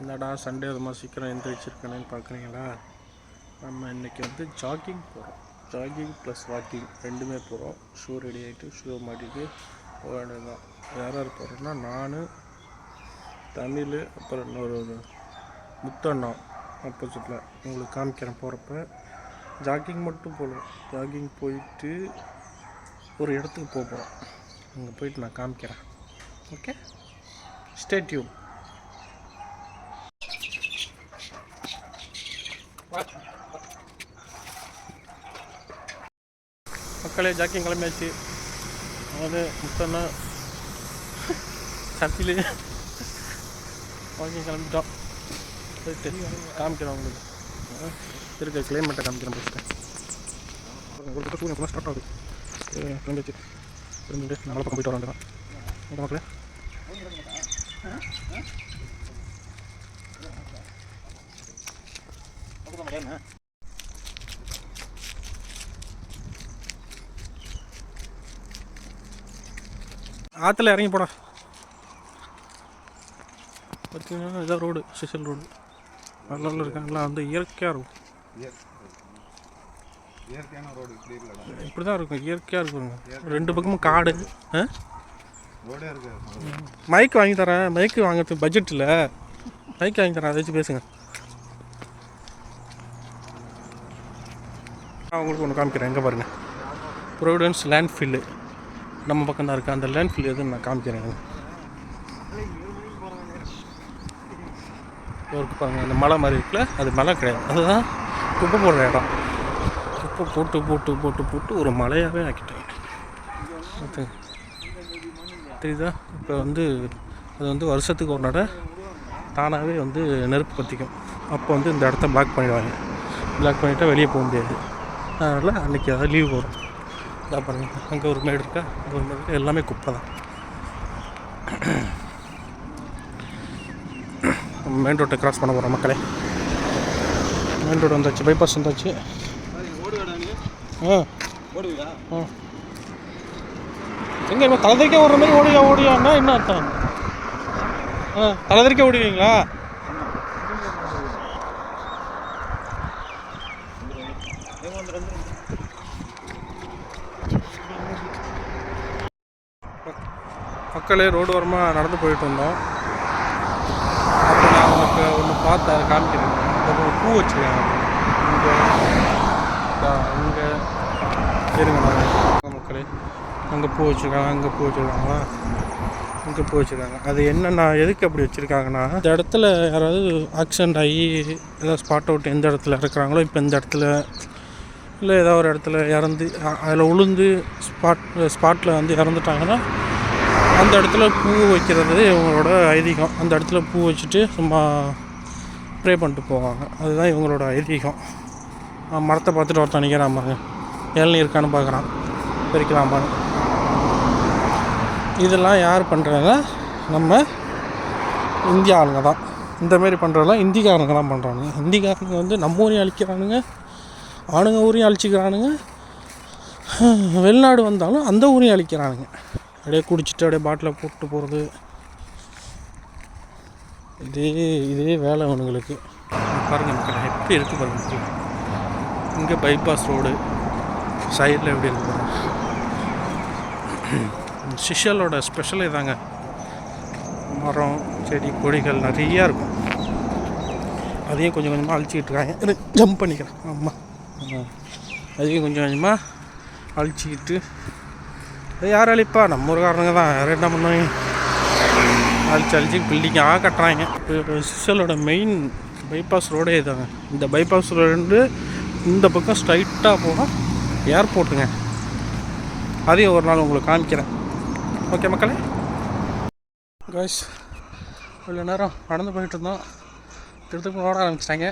என்னடா சண்டே அதுமா சீக்கிரம் எந்திரிச்சிருக்கேன்னு பார்க்குறீங்களா? நம்ம இன்றைக்கி வந்து ஜாகிங் போகிறோம். ஜாகிங் ப்ளஸ் வாக்கிங் ரெண்டுமே போகிறோம். ஷூ ரெடி ஆகிட்டு ஷூ மாட்டிட்டு போக வேண்டியதுதான். யார் யார் போகிறோன்னா நான், தமிழ், அப்புறம் இன்னொரு முத்தண்ணா ஆப்போசிட்டில் உங்களுக்கு காமிக்கிறேன். போகிறப்ப ஜாகிங் மட்டும் போகலாம். ஜாகிங் போயிட்டு ஒரு இடத்துக்கு போகிறோம். அங்கே போயிட்டு நான் காமிக்கிறேன். Okay, stay tune. மக்களே, ஜாக்கிங் கிளம்பியாச்சு. அதாவது முத்தண்ணா சட்டிலே வாக்கிங் கிளம்பிட்டோம். போயிட்டு காமிக்கிறேன் உங்களுக்கு. இருக்க கிளைமேட்டை காமிக்கிறேன். ஃபஸ்ட்டு உங்களுக்கு சூரியன் ஸ்டார்ட் ஆகுது. கிளம்பியாச்சு. கிளம்பிட்டு நல்ல பக்கம் போயிட்டு வர வேண்டியதான். ஓகே மக்களே. ஆற்றுல இறங்கி போடா. பார்த்தீங்கன்னா இதான் ரோடு, ஸ்பெஷல் ரோடு. நல்ல இருக்காங்களா, வந்து இயற்கையாக இருக்கும். இயற்கையான ரோடு இப்படி தான் இருக்கும், இயற்கையாக இருக்குங்க. ரெண்டு பக்கமும் காடு. ரோடே இருக்கு. மைக் வாங்கி தரேன். மைக்கு வாங்கிறது பட்ஜெட் இல்லை. மைக் வாங்கி தரேன், அதை வச்சு பேசுங்க. நான் உங்களுக்கு ஒன்று காமிக்கிறேன். எங்கே பாருங்கள், ப்ரொவிடன்ஸ் லேண்ட்ஃபில்லு நம்ம பக்கம் தான் இருக்குது. அந்த லேண்ட்ஃபில் எதுன்னு நான் காமிக்கிறேன். ஒரு பாருங்கள், அந்த மலை மாதிரி இருக்குல்ல, அது மலை கிடையாது, அதுதான் குப்பை போடுற இடம். குப்பை போட்டு போட்டு போட்டு போட்டு ஒரு மலையாகவே ஆக்கிட்டாங்க. தெரியுதா? இப்போ வந்து அது வந்து வருஷத்துக்கு ஒரு நடை தானாகவே வந்து நெருப்பு பற்றிக்கும். அப்போ வந்து இந்த இடத்த பிளாக் பண்ணிடுவாங்க. பிளாக் பண்ணிவிட்டால் வெளியே போக முடியாது. அதனால் அன்றைக்கி அதாவது லீவ் வரும். இதாக பாருங்கள், அங்கே ஒரு மேடு இருக்கா, அங்கே ஒரு மேடு இருக்கா, எல்லாமே குப்பை தான். மெயின் ரோட்டை கிராஸ் பண்ண போகிறோம் மக்களே. மெயின் ரோடு வந்தாச்சு, பைபாஸ் வந்தாச்சு. எங்கே இப்போ தலைதறிக்க ஓடுற மாதிரி ஓடியான்னா என்ன அர்த்தம்? தலைதறிக்க ஓடுவீங்களா? மக்களே, ரோடு ஓரமாக நடந்து போயிட்டு வந்தோம். அப்போ நான் உங்களுக்கு ஒன்று பார்த்து அதை காமிக்கிறேன். ஒரு பூ வச்சுருக்காங்க இங்கே இருங்க. நான் மக்களே, அங்கே பூ வச்சுருக்காங்க, அங்கே பூ வச்சுருக்காங்களா, இங்கே பூ வச்சுருக்காங்க. அது என்னென்னா எதுக்கு அப்படி வச்சுருக்காங்கன்னா, இந்த இடத்துல யாராவது ஆக்சிடெண்ட் ஆகி ஏதாவது ஸ்பாட் அவுட் எந்த இடத்துல இருக்கிறாங்களோ, இப்போ இந்த இடத்துல இல்லை ஏதாவது ஒரு இடத்துல இறந்து அதில் உளுந்து ஸ்பாட்டில் வந்து இறந்துட்டாங்கன்னா அந்த இடத்துல பூ வைக்கிறது இவங்களோட ஐதீகம். அந்த இடத்துல பூ வச்சுட்டு சும்மா ப்ரே பண்ணிட்டு போவாங்க. அதுதான் இவங்களோட ஐதீகம். மரத்தை பார்த்துட்டு ஒருத்தன் நிற்கிறான் பாருங்க, இளநீ இருக்கான்னு பார்க்குறான், பறிக்கலாம் பாருங்க. இதெல்லாம் யார் பண்ணுறாங்க? நம்ம இந்திய ஆளுங்க தான். இந்தமாரி பண்ணுறதெல்லாம் இந்திக்காரங்க தான் பண்ணுறானுங்க. இந்திக்காரங்க வந்து நம்ம ஊரையும் அழிக்கிறானுங்க, ஆணுங்க ஊரையும் அழிச்சிக்கிறானுங்க. வெளிநாடு வந்தாலும் அந்த ஊரையும் அழிக்கிறானுங்க. அப்படியே குடிச்சிட்டு அப்படியே பாட்டில் போட்டு போகிறது, இதே வேலை அவனுங்களுக்கு. பாருங்கள் மக்கள், எப்படி இருக்குது பாருங்கள். இங்கே பைபாஸ் ரோடு சைடில் எப்படி இருக்கு பாருங்கள். சிஷலோட ஸ்பெஷலே தாங்க, மரம் செடி கொடிகள் நிறையா இருக்கும். அதையும் கொஞ்சம் கொஞ்சமாக அழிச்சிக்கிட்டு இருக்காங்க. ஜம்ப் பண்ணிக்கிறேன். ஆமாம், அதையும் கொஞ்சம் கொஞ்சமாக அழிச்சிக்கிட்டு. யார் அழிப்பா? நம்ம ஊருக்காரங்க தான். யாரும் என்ன பண்ணுவாங்க? அழிச்சு பில்டிங்காக கட்டுறாங்க. இப்போ சிஷலோட மெயின் பைபாஸ் ரோடே தாங்க. இந்த பைபாஸ் ரோடு இந்த பக்கம் ஸ்ட்ரைட்டாக போனால் ஏர்போர்ட்டுங்க. அதையும் ஒரு நாள் உங்களுக்கு காமிக்கிறேன். ஓகே மக்களே. காய்ஸ், இவ்வளோ நேரம் நடந்து போயிட்டு இருந்தோம். திருத்துக்கு ஓட ஆரம்பிச்சிட்டாங்க.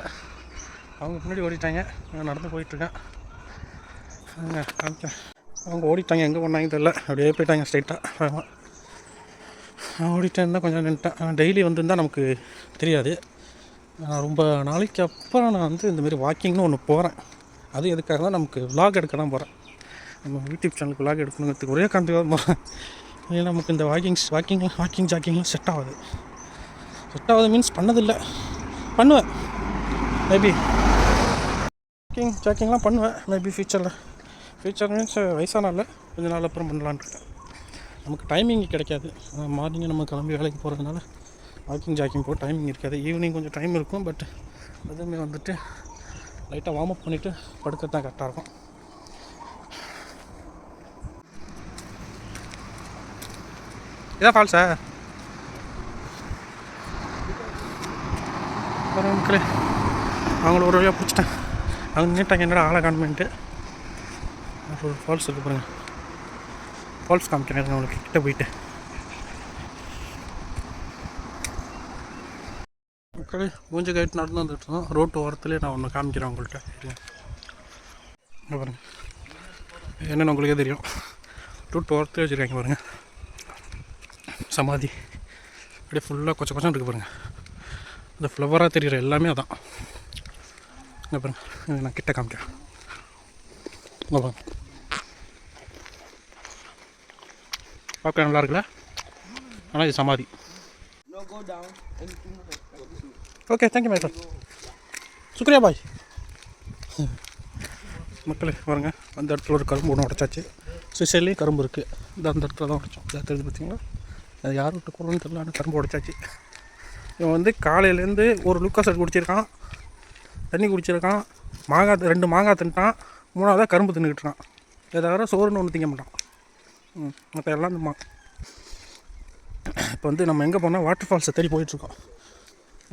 அவங்க முன்னாடி ஓடிட்டாங்க, நான் நடந்து போயிட்டுருக்கேன். காமிக்கிறேன். அவங்க ஓடிட்டாங்க, எங்கே போனாங்க தெரியல. அப்படியே போயிட்டாங்க ஸ்ட்ரைட்டாக. ஆமாம், நான் ஓடிட்டேன் இருந்தால் கொஞ்சம் நின்ட்டேன். டெய்லி வந்துருந்தால் நமக்கு தெரியாது. நான் ரொம்ப நாளைக்கு அப்புறம் நான் வந்து இந்தமாரி வாக்கிங்னு ஒன்று போகிறேன். அது எதுக்காக தான், நமக்கு விலாக் எடுக்க தான் போகிறேன். நம்ம யூடியூப் சேனலுக்கு விலாக் எடுக்கணுங்கிறதுக்கு ஒரே காரணத்துக்காக தான் போகிறேன். ஏன்னா நமக்கு இந்த வாக்கிங் ஜாக்கிங்லாம் செட் ஆகுது. செட் ஆகுது மீன்ஸ் பண்ணதில்லை, பண்ணுவேன் மேபி. ஜாக்கிங்லாம் பண்ணுவேன் மேபி ஃபியூச்சர் மீன்ஸ் வயசானால கொஞ்ச நாள் அப்புறம் பண்ணலான்னு இருக்கேன். நமக்கு டைமிங் கிடைக்காது. மார்னிங் நம்ம கிளம்பி வேலைக்கு போகிறதுனால ஜாக்கிங் போக டைமிங் இருக்காது. ஈவினிங் கொஞ்சம் டைம் இருக்கும். பட் அதுவுமே வந்துட்டு லைட்டாக வார்ம் அப் பண்ணிவிட்டு படுக்கிறது தான் கரெக்டாக இருக்கும். இதான் ஃபால்ஸா மக்களே? அவங்கள ஒரு வழியாக பிடிச்சிட்டேன். அவங்க நீட்டாங்க என்னடா ஆளை காணுமென்ட்டு. ஒரு ஃபால்ஸ் இருக்குது பாருங்கள். ஃபால்ஸ் காமிக்கிறேன் அவங்களுக்கு கிட்டே போயிட்டு. மக்களே மூஞ்சி கைட்டு நடந்து வந்துட்டு இருந்தோம். ரோட்டு ஓரத்துலேயே நான் ஒன்று காமிக்கிறேன் உங்கள்கிட்ட. பாருங்கள் என்னென்னு உங்களுக்கே தெரியும். ரோட்டு ஓரத்துலேயே வச்சுருக்காங்க பாருங்கள் சமாதி. அப்படியே ஃபுல்லாக கொஞ்சம் இருக்குது பாருங்கள். இந்த ஃப்ளவராக தெரிகிற எல்லாமே அதான். இங்கே பாருங்கள், நான் கிட்ட காமிக்கிறேன். இங்கே பாருங்க, பார்க்க நல்லா இருக்குல்ல? ஆனால் இது சமாதி. Okay, thank you my friend. சுக்ரியா பாய். மக்களே பாருங்கள், அந்த இடத்துல ஒரு கரும்பு ஒன்று உடச்சாச்சு. சுவிசர்லேயும் கரும்பு இருக்குது. அந்த இடத்துல தான் உடைச்சோம். இதாக தெரிஞ்சு பார்த்தீங்களா? அது யார் விட்டு கூடன்னு தெரியல. ஆனால் கரும்பு உடைச்சாச்சு. இவன் வந்து காலையிலேருந்து ஒரு லுக்காஸ் குடிச்சிருக்கான், தண்ணி குடிச்சிருக்கான், 2 மாங்காய் தின்ட்டான், 3ஆவதாக கரும்பு தின்னுக்கிட்டுருக்கான். ஏதாவது சோறுன்னு ஒன்று திங்க மாட்டான். மற்ற எல்லாம் இந்த இப்போ வந்து நம்ம எங்கே போனால் வாட்டர் ஃபால்ஸை தேடி போயிட்டுருக்கோம்.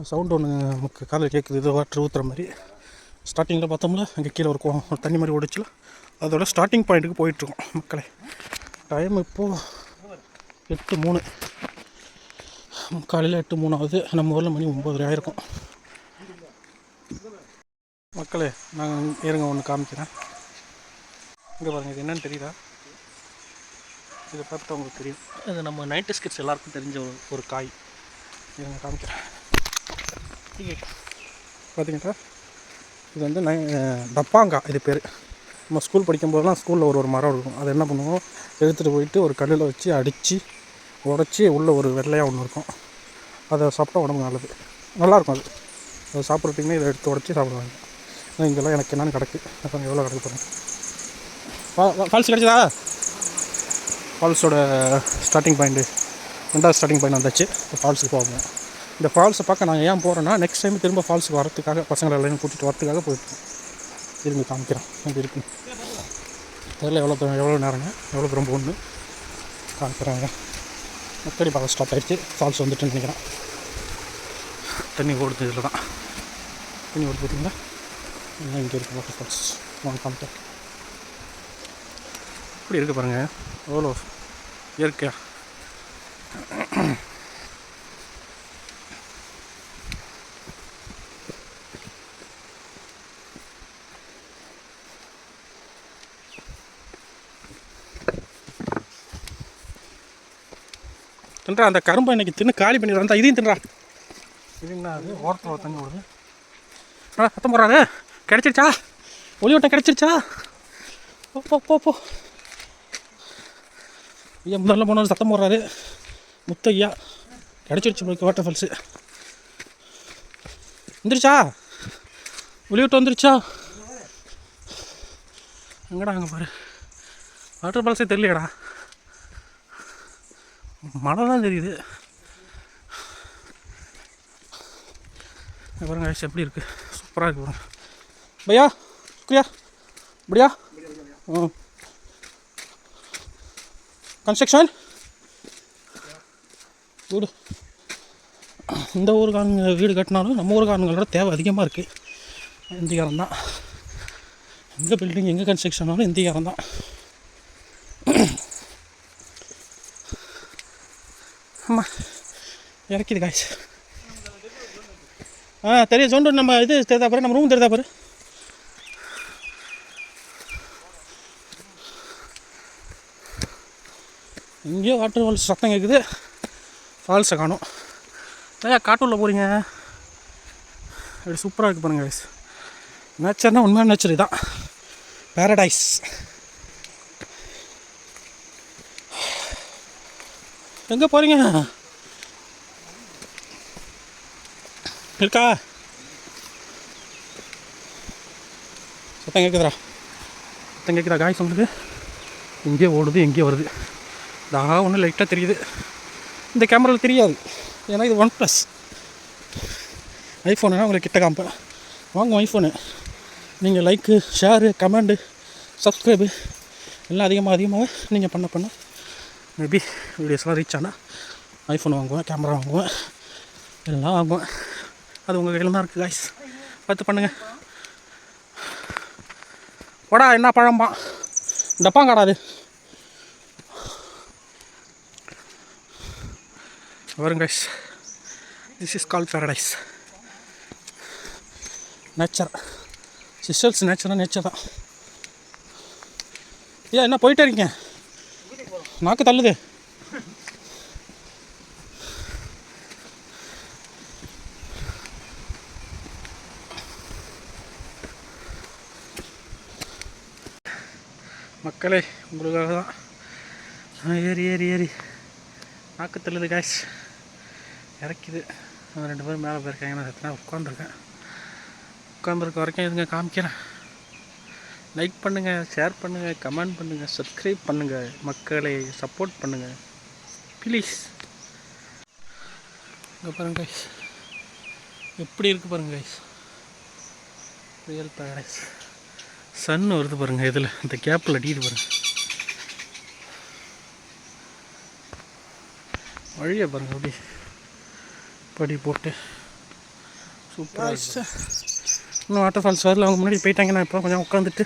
சவுண்டு ஒன்று நமக்கு காலையில் கேட்குது, இது வாட்டர் ஊற்றுற மாதிரி. ஸ்டார்டிங்கில் பார்த்தோம்ல அங்கே கீழே ஒரு தண்ணி மாதிரி ஓடிச்சில, அதோட ஸ்டார்டிங் பாயிண்ட்டுக்கு போயிட்டுருக்கோம் மக்களே. டைம் இப்போது 8:03, காலையில் 8:03 ஆகுது. நம்ம ஊரில் மணி 9:30 ஆயிருக்கும். மக்களே நாங்கள் இருங்க ஒன்று காமிக்கிறேன். இங்கே பாருங்கள், இது என்னென்னு தெரியுதா? இதை பார்த்தா உங்களுக்கு தெரியும். இது நம்ம 90s கிட்ஸ் எல்லாருக்கும் தெரிஞ்ச ஒரு காய். இதை காமிக்கிறேன். பார்த்தீங்களா? இது வந்து டப்பாங்காய் இது பேர். நம்ம ஸ்கூல் படிக்கும்போதெல்லாம் ஸ்கூலில் ஒரு மரம் இருக்கும். அதை என்ன பண்ணுவோம், எடுத்துகிட்டு போயிட்டு ஒரு கல்லில் வச்சு அடித்து உடச்சி உள்ளே ஒரு வெள்ளையாக ஒன்று இருக்கும். அதை சாப்பிட்டா உடம்பு நல்லது, நல்லாயிருக்கும். அதை சாப்பிட்றதுக்குமே இதை எடுத்து உடச்சி சாப்பிடுவாங்க. இங்கெல்லாம் எனக்கு என்னென்னு கிடக்கு. அப்புறம் எவ்வளோ கிடக்கு பாருங்கள். ஃபால்ஸ் கிடச்சதா? ஃபால்ஸோட ஸ்டார்டிங் பாயிண்ட்டு, 2வது ஸ்டார்டிங் பாயிண்ட் வந்தாச்சு. இப்போ ஃபால்ஸுக்கு போவோம். இந்த ஃபால்ஸை பார்க்க நாங்கள் ஏன் போகிறோன்னா, நெக்ஸ்ட் டைம் திரும்ப ஃபால்ஸுக்கு வரத்துக்காக, பசங்களை எல்லாம் கூட்டிகிட்டு வரத்துக்காக போயிட்டுருக்கோம். திரும்பி காமிக்கிறோம் எப்படி இருக்குன்னு. தெரியல எவ்வளோ நேரங்க, எவ்வளோ தூரம் போகணுன்னு காமிக்கிறாங்க. மக்கடி பார்க்க ஸ்டார்ட் ஆகிடுச்சு. ஃபால்ஸ் வந்துட்டுன்னு நினைக்கிறேன். தண்ணி ஓடுது, இதில் தான் தண்ணி ஓடுது. பார்த்தீங்களா? இங்கே இருக்குது வாட்டர் ஃபால்ஸ். வாங்க காமிக்க. இப்படி இருக்குது பாருங்கள், எவ்வளோ இயற்கையா. தின்றா அந்த கரும்பை இன்னைக்கு தின்னு காலி பண்ணிடுறான். இதையும் தின்றா. இதுங்கண்ணா அது ஓரத்தில் தண்ணி ஓடுது. சத்தம் போடுறாரு. கிடச்சிருச்சா? ஒளி வட்டம் கிடச்சிருச்சா? போ ஐயா, முதல்ல போனவர் சத்தம் போடுறாரு. முத்தையா கிடச்சிருச்சு உங்களுக்கு வாட்டர் ஃபால்ஸு. வந்துருச்சா? ஒளி வட்டம் வந்துருச்சா? எங்கடா அங்கே பாரு, வாட்டர் ஃபால்ஸே தெரியலையடா. மழை தான் தெரியுது. பாருங்க எப்படி இருக்குது, சூப்பராக இருக்குது பாருங்க. பையா சுக்ரியா இப்படியா? கன்ஸ்ட்ரக்ஷன் வீடு. இந்த ஊருக்காரங்க வீடு கட்டினாலும் நம்ம ஊருக்காரங்களோட தேவை அதிகமாக இருக்குது. இந்தியாரம் தான் எங்கே பில்டிங், எங்கே கன்ஸ்ட்ரக்ஷனாலும் இந்தியாரம் தான். ஆமாம் இறக்கிது காய்ஸ். தெரியும் சவுண்டு. நம்ம இது தெரிதா பாரு, நம்ம ரூம் தெரிதா பாரு. இங்கேயோ வாட்டர் ஃபால்ஸ் சத்தம் கேட்குது, ஃபால்ஸை காணும். ஏன் காட்டூரில் போகிறீங்க? அப்படி சூப்பராக இருக்குது பாருங்க காய்ஸ். நேச்சர்னால் உண்மையான நேச்சர் இதுதான், பேரடைஸ். எங்கே போகிறீங்க? இருக்கா? சத்தம் கேட்குதுடா, சத்தம் கேட்குதா காய்ஸ் உங்களுக்கு? எங்கேயோ ஓடுது, எங்கேயோ வருது. ஒன்றும் லைட்டாக தெரியுது. இந்த கேமராவில் தெரியாது, ஏன்னா இது OnePlus. ஐஃபோனுனா உங்களுக்கு கிட்ட காமிப்பேன். வாங்க ஐஃபோனு. நீங்கள் லைக்கு, ஷேரு, கமெண்டு, சப்ஸ்கிரைபு எல்லாம் அதிகமாக நீங்கள் பண்ண மேபி வீடியோஸ்லாம் ரீச் ஆனால் ஐஃபோன் வாங்குவேன், கேமரா வாங்குவேன், எல்லாம் வாங்குவேன். அது உங்கள் கையில் தான் இருக்குது காய்ஸ். பார்த்து பண்ணுங்கள். போடா, என்ன பழம்பா டப்பாங்காடாது. வரும் guys, this is call paradise. Nature, sisters nature தான். ஏன் என்ன போயிட்டே இருக்கீங்க? நாக்கு தள்ளுது. மக்களே, உங்களுக்காக தான் ஏறி நாக்கு தள்ளுது காய்ஸ். இறக்கிது. 2 பேரும் மேலே போயிருக்காங்க. நான் எத்தனை உட்காந்துருக்க வரைக்கும் இதுங்க காமிக்கிறேன். லைக் பண்ணுங்கள், ஷேர் பண்ணுங்கள், கமெண்ட் பண்ணுங்கள், சப்ஸ்கிரைப் பண்ணுங்கள். மக்களை சப்போர்ட் பண்ணுங்கள் ப்ளீஸ். இங்கே பாருங்க கைஸ், எப்படி இருக்குது பாருங்கள் கைஸ். Real paradise. சன் வருது பாருங்கள், இதில் இந்த கேப்பில் அடிக்குது பாருங்கள். வழியை பாருங்கள், அப்படி படி போட்டு சூப்பராக. இன்னும் வாட்டர் ஃபால்ஸ் வரல, அவங்க முன்னாடி போயிட்டாங்க. நான் இப்போ கொஞ்சம் உட்காந்துட்டு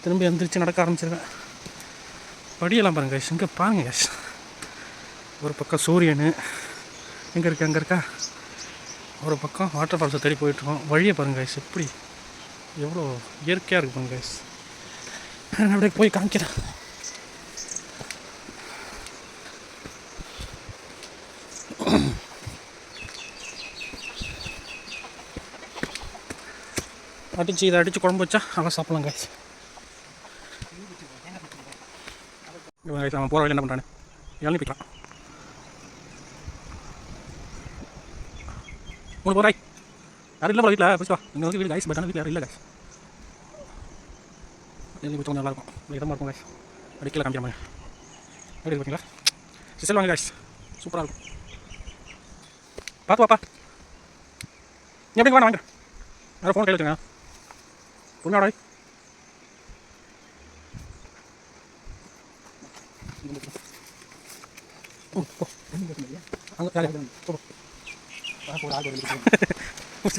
திரும்பி எந்திரிச்சு நடக்க ஆரம்பிச்சிருக்கேன். படியெல்லாம் பாருங்க கைஸ், இங்கே பாருங்க கைஸ். ஒரு பக்கம் சூரியன் எங்கே இருக்கா, ஒரு பக்கம் வாட்டர் ஃபால்ஸை தேடி போயிட்டுருக்கோம். வழியை பாருங்க கைஸ், எப்படி எவ்வளோ இயற்கையாக இருக்கு பாருங்க கைஸ். நான் அப்படியே போய் காமிக்கிறேன். இதை அடித்து குழம்பு வச்சா அதான் சாப்பிட்லாம் கைஸ். அவன் போகிற வழி என்ன பண்ணுறானே, இளநீ பிக்கலாம். 3 போகிறாய் யாரும் இல்லை வீட்டில் போய் வா. இங்கே வந்து வீடு கைஸ், பட் ஆனால் வீட்டில் யாரும் இல்லை கைஸ். இளநீ கொஞ்சம் நல்லாயிருக்கும், இதமாக இருக்கும் கைஸ். அடிக்கல காமிக்கிற மாதிரி எப்படி பார்த்தீங்களா? சிசல் வாங்க கைஸ், சூப்பராக இருக்கும். பார்த்து வாப்பா, நீ எப்படி வாங்க வாங்க. வேறு ஃபோன் கையில் வச்சுங்க. பொண்ணாடா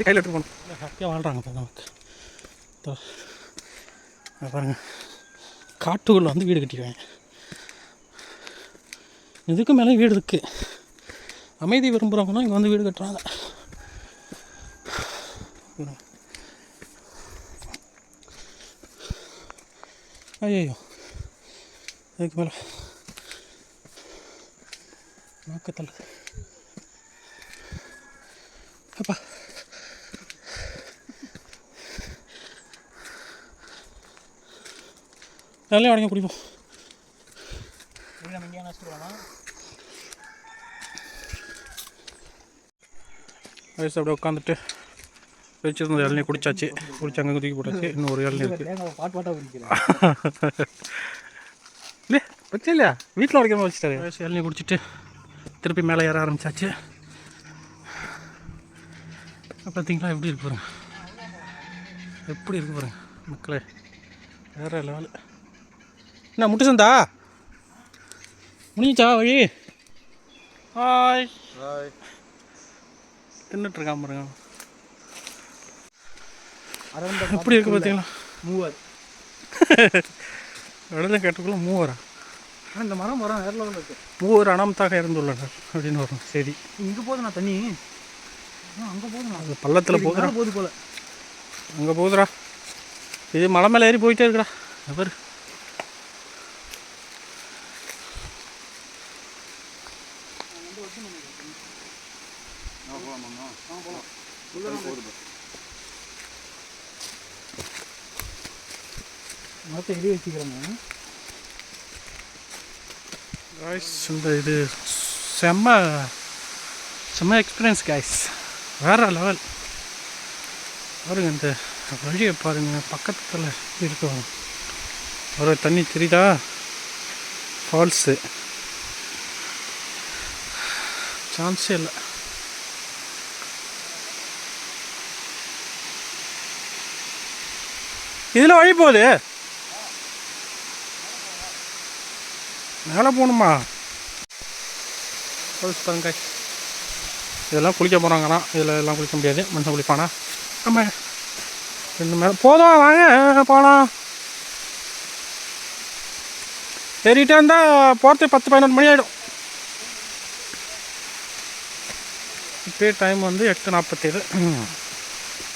கையில் எடுத்து போகணும். ஹாப்பியாக வாழ்கிறாங்க நமக்கு. பாருங்கள், காட்டுக்குள்ளே வந்து வீடு கட்டிடுவாங்க. இதுக்கு மேலே வீடு இருக்குது. அமைதி விரும்புகிறவங்கன்னா இங்கே வந்து வீடு கட்டுறாங்க. ஐயோ, அதுக்கு மேலே நாக்கத்தல்ல அப்பா. நல்லா உடனே குடிப்போம். வயசு அப்படியே உட்காந்துட்டு வச்சுருந்த இளநீ குடிச்சாச்சு. குடிச்சு அங்கே தூக்கி போட்டாச்சு. இன்னும் ஒரு இளநீ இருக்குது. இல்லை வச்சா இல்லையா, வீட்டில் உடைக்காம வச்சுட்டாரு. வயசு இளநீ குடிச்சிட்டு திருப்பி மேலே ஏற ஆரம்பிச்சாச்சு. பார்த்தீங்களா எப்படி இருக்கு பாருங்க, எப்படி இருக்கு பாருங்க மக்களே, வேற லெவலு. என்ன முட்டு சந்தா முடிஞ்சா வழி? Hi hi. தின்னுட்டுருக்கான் பாருங்க. எப்படி இருக்கு பார்த்தீங்களா? மூவர் இடத்துல கேட்டக்குள்ள மூவரா? இந்த மரம் வேற லெவலில் இருக்குது. மூவர் அனாமத்தாக இறந்துள்ளனர் அப்படின்னு வரும். சரி, இங்கே போதுண்ணா தண்ணி, அங்கே போதுண்ணா, அது பள்ளத்தில் போகுதுடா. போகுது போல, அங்கே போகுதுடா. இது மலை மேலே ஏறி போயிட்டே இருக்குடா. அவர் மரத்தை எரி வச்சுக்கிறேங்க காய்ஸ். இந்த இது செம்ம எக்ஸ்பீரியன்ஸ் காய்ஸ், வேறு லெவல். பாருங்க இந்த வழியை பாருங்க, பக்கத்தில் இருக்கும் ஒரு தண்ணி தெரியுதா, ஃபால்ஸு, சான்ஸே இல்லை. இதில் வழி போகுது, மேலே போகணுமா? ஃபால்ஸ் பாருங்க, இதெல்லாம் குளிக்க போகிறாங்கண்ணா. இதில் எல்லாம் குளிக்க முடியாது, மனுஷன் குளிப்பானா? ஆமாம், 2 மேலே போதும், வாங்க போகலாம். ஏறிட்டே இருந்தால் போகிறதுக்கு 10-11 மணி ஆகிடும். இப்போயே டைம் வந்து 8:47.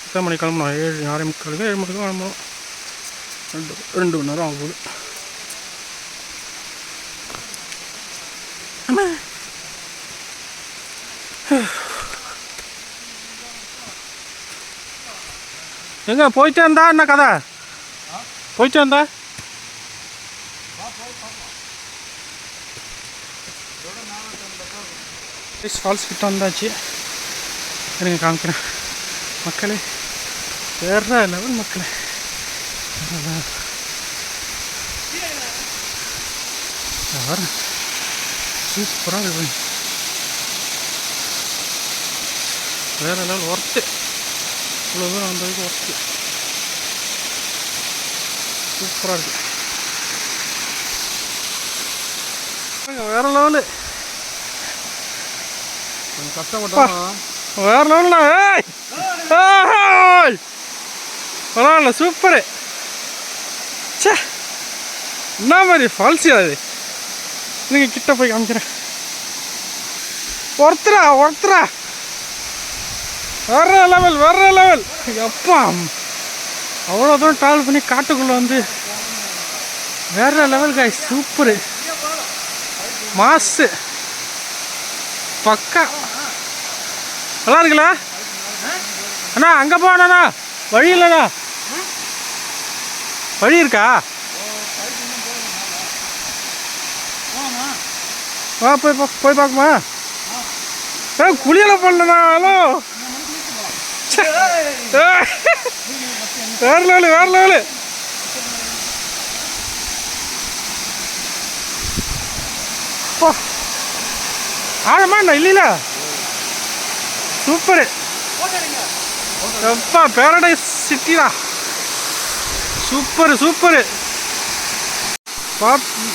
எத்தனை மணி கிளம்பணும்? 6:45 7 மணிக்கு கிளம்பணும். 2 மணி நேரம் ஆகுது. ஆமாம், எங்க போயிட்டே இருந்தா என்ன கதை? போயிட்டே இருந்தா ஃபால்ஸ் கிட்ட வந்தாச்சு. இருங்க காமிக்கிறேன் மக்களே, வேற லெவல் மக்களே. சூப்பராக இருக்கு, வேற லெவல் ஒர்த்து. இவ்வளோ தூரம் வந்ததுக்கு ஒர்த்து, சூப்பராக இருக்கு, வேற லெவலு. கொஞ்சம் கஷ்டப்பட்டா வேற லெவல்ண்ணா. பரவாயில்ல, சூப்பரு. சே, என்ன மாதிரி ஃபால்ஸியா அது? நீங்கள் கிட்ட போய் காமிக்கிறேன். ஒருத்தரா வேற லெவல், வேற லெவல். எப்பா அவ்வளோ தூரம் ட்ராவல் பண்ணி காட்டுக்குள்ளே வந்து வேற லெவல் காய், சூப்பரு, மாசு, பக்கா. நல்லா இருக்குல்ல அண்ணா? அங்கே போண்ணா, வழி இல்லைண்ணா, வழி இருக்கா? வா போய் பார்க்குமா? குளியெல்லாம் பண்ணலண்ணா. ஹலோ, வேற லெவலு, வேற லெவலு. ஆழமா என்ன இல்லைல்ல? சூப்பரு, எப்பா பேரடைஸ் சிட்டிடா, சூப்பரு சூப்பரு.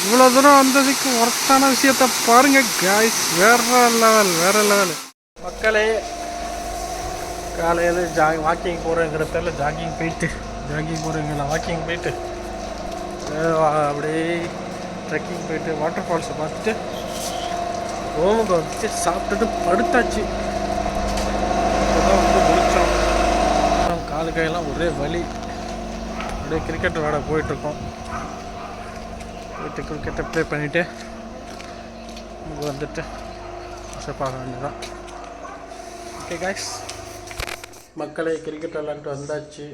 இவ்வளோ தூரம் வந்ததுக்கு ஒர்த்தான விஷயத்த பாருங்க காய்ஸ், வேற லெவல், வேற லெவல் மக்களே. காலையில் வாக்கிங் போகிறேங்கிற பேரில் ஜாகிங் போகிறேங்கிற வாக்கிங் போயிட்டு அப்படியே ட்ரெக்கிங் போயிட்டு வாட்டர் ஃபால்ஸை பார்த்துட்டு ரூமுக்கு வந்துட்டு சாப்பிட்டுட்டு படுத்தாச்சு. இப்போதான் வந்து முடித்தோம். காலு கையெல்லாம் ஒரே வலி. அப்படியே கிரிக்கெட் விளையாட போயிட்டுருக்கோம். போயிட்டு கிரிக்கெட்டை ப்ளே பண்ணிவிட்டு இங்கே வந்துட்டு பார்க்க வேண்டியதான். ஓகே காய்ஸ், மக்களே கிரிக்கெட் விளையாண்டு வந்தாச்சு.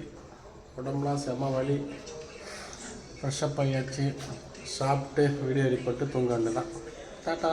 உடம்புலாம் செம வலி. ஃப்ரெஷ்ஷப் ஆகியாச்சு. சாப்பிட்டு வீடியோ எடிட் பண்ணிட்டு தூங்க வேண்டியதான். டாட்டா.